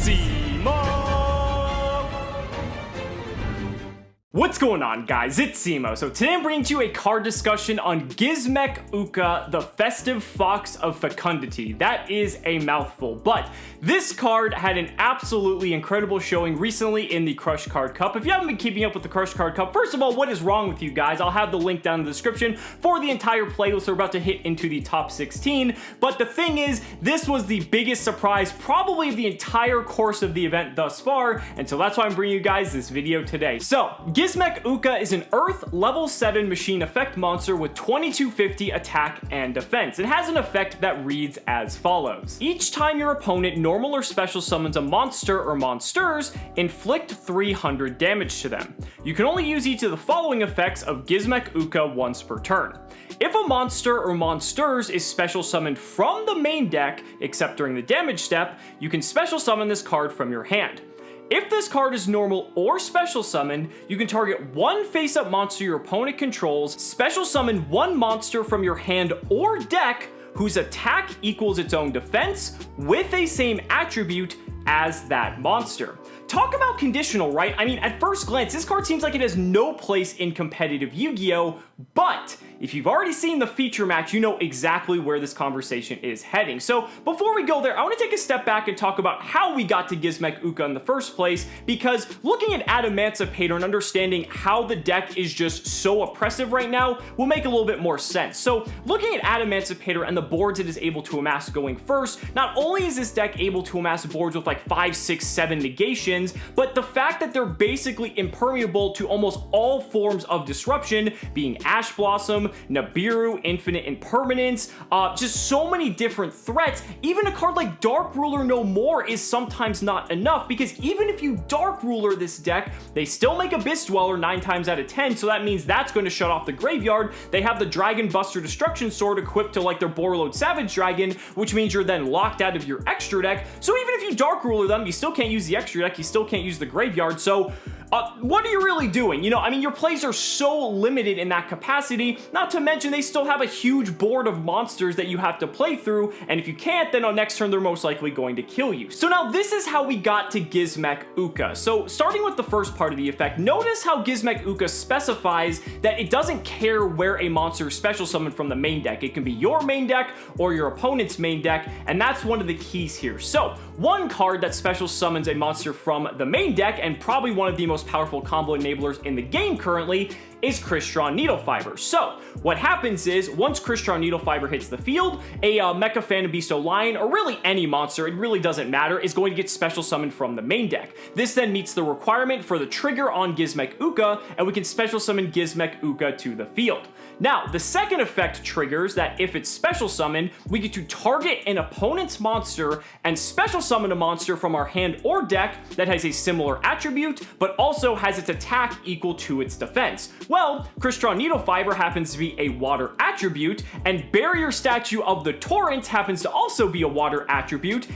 Cimoooooooo! What's going on, guys? It's Cimo. So today I'm bringing to you a card discussion on Gizmek Uka, the Festive Fox of Fecundity. That is a mouthful, but this card had an absolutely incredible showing recently in the Crush Card Cup. If you haven't been keeping up with the Crush Card Cup, first of all, what is wrong with you guys? I'll have the link down in the description for the entire playlist. We're about to hit into the top 16, but the thing is, this was the biggest surprise probably of the entire course of the event thus far, and so that's why I'm bringing you guys this video today. So, Gizmek Uka is an Earth level 7 machine effect monster with 2250 attack and defense. It has an effect that reads as follows. Each time your opponent normal or special summons a monster or monsters, inflict 300 damage to them. You can only use each of the following effects of Gizmek Uka once per turn. If a monster or monsters is special summoned from the main deck, except during the damage step, you can special summon this card from your hand. If this card is normal or special summoned, you can target one face-up monster your opponent controls, special summon one monster from your hand or deck whose attack equals its own defense with a same attribute as that monster. Talk about conditional, right? I mean, at first glance, this card seems like it has no place in competitive Yu-Gi-Oh!, but if you've already seen the feature match, you know exactly where this conversation is heading. So before we go there, I want to take a step back and talk about how we got to Gizmek Uka in the first place, because looking at Adamancipator and understanding how the deck is just so oppressive right now will make a little bit more sense. So looking at Adamancipator and the boards it is able to amass going first, not only is this deck able to amass boards with like 5, 6, 7 negations, but the fact that they're basically impermeable to almost all forms of disruption, being Ash Blossom, Nibiru, Infinite Impermanence, just so many different threats. Even a card like Dark Ruler No More is sometimes not enough, because even if you Dark Ruler this deck, they still make Abyss Dweller 9 times out of 10, so that means that's going to shut off the graveyard. They have the Dragon Buster Destruction Sword equipped to like their Borreload Savage Dragon, which means you're then locked out of your extra deck. So even if you Dark Ruler them, you still can't use the extra deck, you still can't use the graveyard, so what are you really doing? You know, I mean, your plays are so limited in that capacity, not to mention they still have a huge board of monsters that you have to play through, and if you can't, then on next turn, they're most likely going to kill you. So now this is how we got to Gizmek Uka. So starting with the first part of the effect, notice how Gizmek Uka specifies that it doesn't care where a monster is special summoned from the main deck. It can be your main deck or your opponent's main deck, and that's one of the keys here. So one card that special summons a monster from the main deck, and probably one of the most powerful combo enablers in the game currently, is Crystron Needle Fiber. So what happens is, once Crystron Needle Fiber hits the field, a Mecha Phantom Beast Lion, or really any monster, it really doesn't matter, is going to get special summoned from the main deck. This then meets the requirement for the trigger on Gizmek Uka, and we can special summon Gizmek Uka to the field. Now, the second effect triggers that if it's special summoned, we get to target an opponent's monster and special summon a monster from our hand or deck that has a similar attribute, but also has its attack equal to its defense. Well, Crystron Needle Fiber happens to be a water attribute, and Barrier Statue of the Torrent happens to also be a water attribute,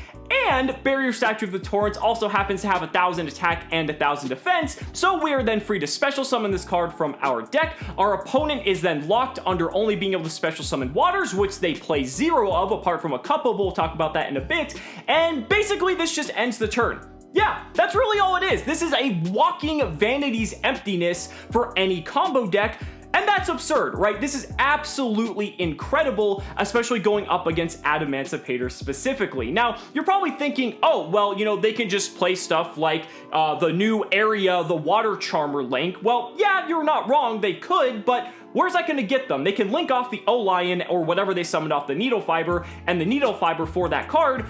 and Barrier Statue of the Torrent also happens to have 1000 attack and 1000 defense, so we are then free to special summon this card from our deck. Our opponent is then locked under only being able to special summon waters, which they play 0 of, apart from a couple, but we'll talk about that in a bit, and basically this just ends the turn. Yeah, that's really all it is. This is a walking Vanity's Emptiness for any combo deck, and that's absurd, right? This is absolutely incredible, especially going up against Adamancipator specifically. Now, you're probably thinking, oh, well, you know, they can just play stuff like the new area, the Water Charmer link. Well, yeah, you're not wrong, they could, but where's that going to get them? They can link off the O-Lion or whatever they summoned off the Needle Fiber, and the Needle Fiber for that card.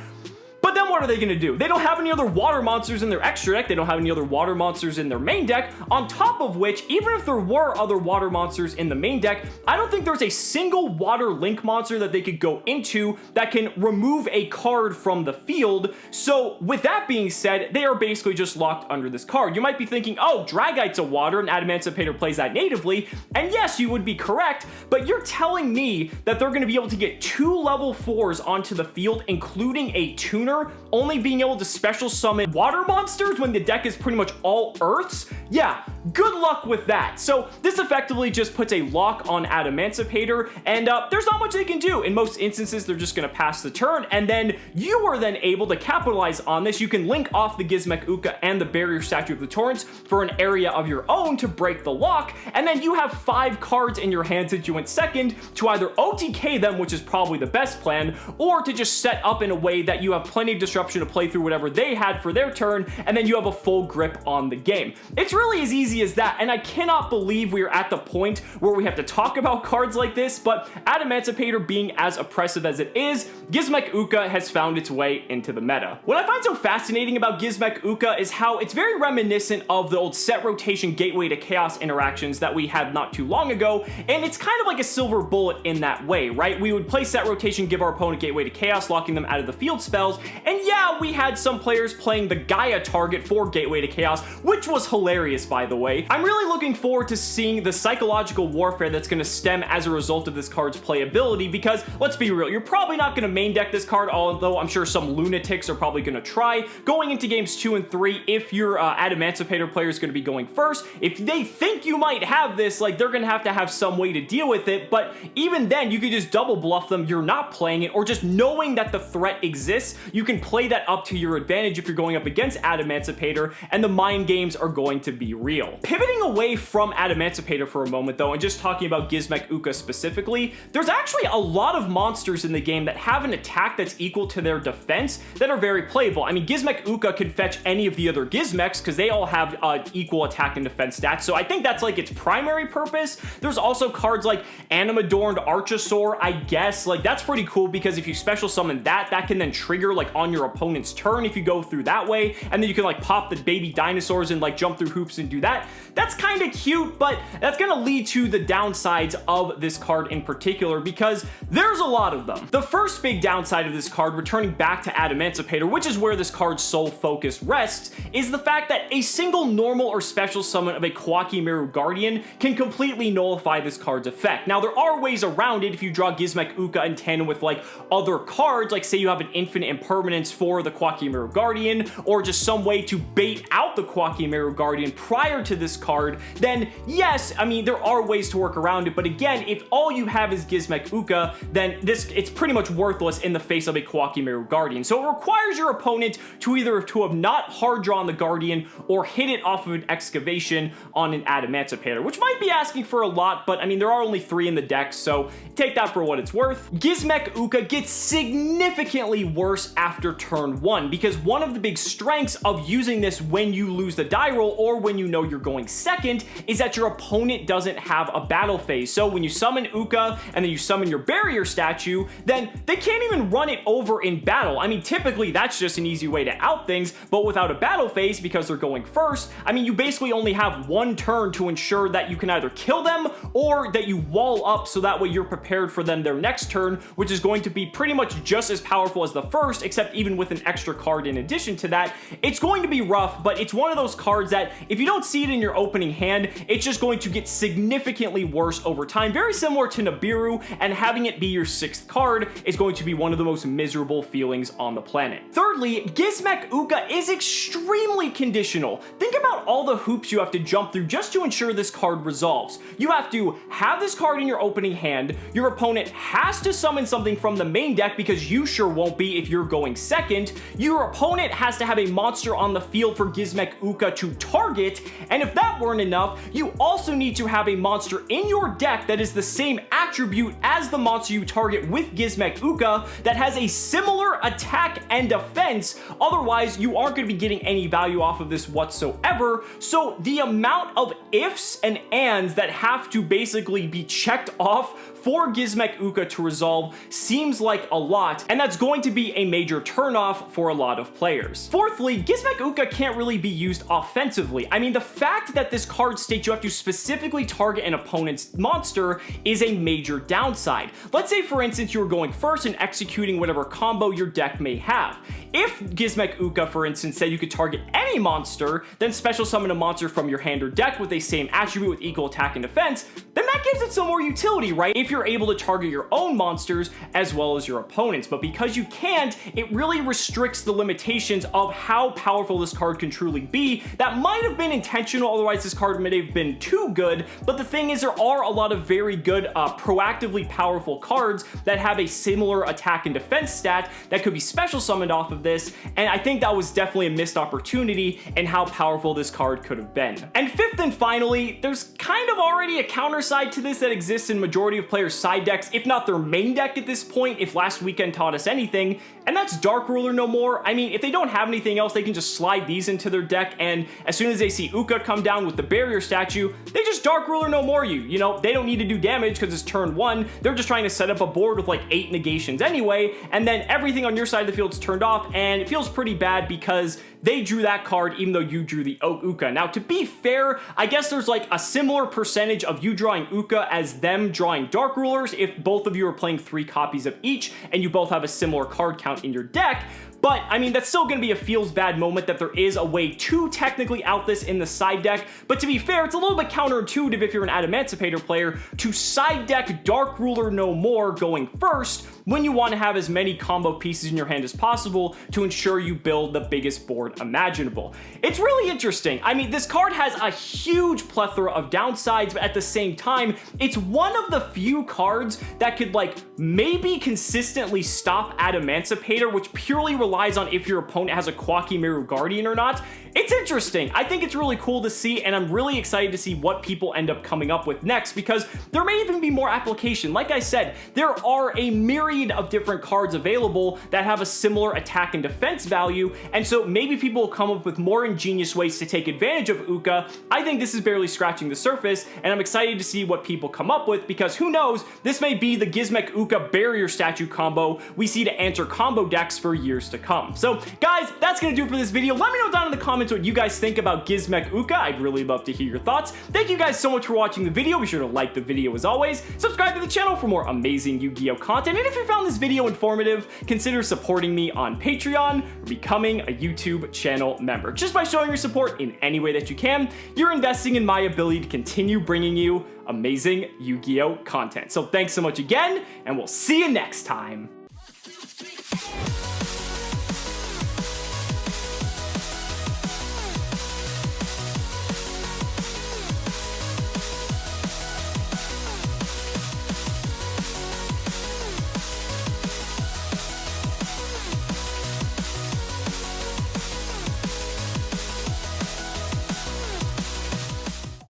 But then what are they going to do? They don't have any other water monsters in their extra deck. They don't have any other water monsters in their main deck. On top of which, even if there were other water monsters in the main deck, I don't think there's a single water link monster that they could go into that can remove a card from the field. So with that being said, they are basically just locked under this card. You might be thinking, oh, Dragite's a water and Adamancipator plays that natively. And yes, you would be correct, but you're telling me that they're going to be able to get 2 level 4s onto the field, including a tuner, only being able to special summon water monsters when the deck is pretty much all earths? Yeah, good luck with that. So this effectively just puts a lock on Adamancipator, and there's not much they can do. In most instances, they're just going to pass the turn, and then you are then able to capitalize on this. You can link off the Gizmek Uka and the Barrier Statue of the Torrents for an area of your own to break the lock, and then you have 5 cards in your hand since you went second to either OTK them, which is probably the best plan, or to just set up in a way that you have plenty of disruption to play through whatever they had for their turn, and then you have a full grip on the game. It's really as easy as that, and I cannot believe we are at the point where we have to talk about cards like this, but Adamancipator being as oppressive as it is, Gizmek Uka has found its way into the meta. What I find so fascinating about Gizmek Uka is how it's very reminiscent of the old set rotation gateway to chaos interactions that we had not too long ago, and it's kind of like a silver bullet in that way, right? We would play set rotation, give our opponent gateway to chaos, locking them out of the field spells, and yeah, we had some players playing the Gaia target for gateway to chaos, which was hilarious, by the way. I'm really looking forward to seeing the psychological warfare that's going to stem as a result of this card's playability, because let's be real, you're probably not going to main deck this card, although I'm sure some lunatics are probably going to try. Going into games 2 and 3, if your Adamancipator player is going to be going first, if they think you might have this, like, they're going to have some way to deal with it, but even then, you could just double bluff them, you're not playing it, or just knowing that the threat exists, you can play that up to your advantage if you're going up against Adamancipator, and the mind games are going to be real. Pivoting away from Adamancipator for a moment, though, and just talking about Gizmek Uka specifically, there's actually a lot of monsters in the game that have an attack that's equal to their defense that are very playable. I mean, Gizmek Uka can fetch any of the other Gizmeks because they all have equal attack and defense stats, so I think that's like its primary purpose. There's also cards like Animadorned Archosaur, I guess. Like, that's pretty cool because if you special summon that can then trigger like on your opponent's turn if you go through that way, and then you can like pop the baby dinosaurs and like jump through hoops and do that. That's kind of cute, but that's gonna lead to the downsides of this card in particular because there's a lot of them. The first big downside of this card, returning back to Adamancipator, which is where this card's sole focus rests, is the fact that a single normal or special summon of a Kwakimeru Guardian can completely nullify this card's effect. Now, there are ways around it if you draw Gizmek Uka in tandem with like other cards, like say you have an infinite impermanence for the Kwakimeru Guardian, or just some way to bait out the Kwakimeru Guardian prior to this card, then yes, I mean, there are ways to work around it, but again, if all you have is Gizmek Uka, then it's pretty much worthless in the face of a Kwakimeru Guardian. So it requires your opponent to either to have not hard drawn the Guardian or hit it off of an excavation on an Adamancipator, which might be asking for a lot, but I mean, there are only 3 in the deck, so take that for what it's worth. Gizmek Uka gets significantly worse after turn 1, because one of the big strengths of using this when you lose the die roll or when you know you're going second is that your opponent doesn't have a battle phase. So when you summon Uka and then you summon your barrier statue, then they can't even run it over in battle. I mean, typically that's just an easy way to out things, but without a battle phase, because they're going first, I mean, you basically only have one turn to ensure that you can either kill them or that you wall up so that way you're prepared for them their next turn, which is going to be pretty much just as powerful as the first, except even with an extra card in addition to that. It's going to be rough, but it's one of those cards that if you don't see it in your opening hand, it's just going to get significantly worse over time. Very similar to Nibiru, and having it be your 6th card is going to be one of the most miserable feelings on the planet. Thirdly, Gizmek Uka is extremely conditional. Think about all the hoops you have to jump through just to ensure this card resolves. You have to have this card in your opening hand, your opponent has to summon something from the main deck because you sure won't be if you're going second, your opponent has to have a monster on the field for Gizmek Uka to target, and if that weren't enough, you also need to have a monster in your deck that is the same attribute as the monster you target with Gizmek Uka that has a similar attack and defense, otherwise you aren't going to be getting any value off of this whatsoever. So the amount of ifs and ands that have to basically be checked off for Gizmek Uka to resolve seems like a lot, and that's going to be a major turnoff for a lot of players. Fourthly, Gizmek Uka can't really be used offensively. I mean, the fact that this card states you have to specifically target an opponent's monster is a major downside. Let's say, for instance, you were going first and executing whatever combo your deck may have. If Gizmek Uka, for instance, said you could target any monster, then special summon a monster from your hand or deck with a same attribute with equal attack and defense, then that gives it some more utility, right? If you're able to target your own monsters as well as your opponents. But because you can't, it really restricts the limitations of how powerful this card can truly be. That might have been intentional, otherwise this card may have been too good. But the thing is, there are a lot of very good, proactively powerful cards that have a similar attack and defense stat that could be special summoned off of this, and I think that was definitely a missed opportunity in how powerful this card could have been. And fifth and finally, there's kind of already a counter side to this that exists in majority of players' side decks, if not their main deck at this point, if last weekend taught us anything, and that's Dark Ruler no more. I mean, if they don't have anything else, they can just slide these into their deck, and as soon as they see Uka come down with the barrier statue, they just Dark Ruler no more you. You know, they don't need to do damage because it's turn 1. They're just trying to set up a board with like 8 negations anyway, and then everything on your side of the field's turned off, and it feels pretty bad because they drew that card even though you drew the Uka. Now, to be fair, I guess there's like a similar percentage of you drawing Uka as them drawing Dark Rulers if both of you are playing 3 copies of each and you both have a similar card count in your deck. But, I mean, that's still going to be a feels bad moment that there is a way to technically out this in the side deck. But to be fair, it's a little bit counterintuitive if you're an Adamancipator player to side deck Dark Ruler no more going first when you want to have as many combo pieces in your hand as possible to ensure you build the biggest board imaginable. It's really interesting. I mean, this card has a huge plethora of downsides, but at the same time, it's one of the few cards that could like maybe consistently stop Adamancipator, which purely relies on if your opponent has a Quackimiru Guardian or not. It's interesting. I think it's really cool to see, and I'm really excited to see what people end up coming up with next, because there may even be more application. Like I said, there are a myriad of different cards available that have a similar attack and defense value, and so maybe people will come up with more ingenious ways to take advantage of Uka. I think this is barely scratching the surface, and I'm excited to see what people come up with, because who knows, this may be the Gizmek Uka barrier statue combo we see to answer combo decks for years to come. So guys, that's gonna do it for this video. Let me know down in the comments what you guys think about Gizmek Uka. I'd really love to hear your thoughts. Thank you guys so much for watching the video. Be sure to like the video as always. Subscribe to the channel for more amazing Yu-Gi-Oh content. And if you found this video informative, consider supporting me on Patreon or becoming a YouTube channel member. Just by showing your support in any way that you can, you're investing in my ability to continue bringing you amazing Yu-Gi-Oh content. So thanks so much again, and we'll see you next time.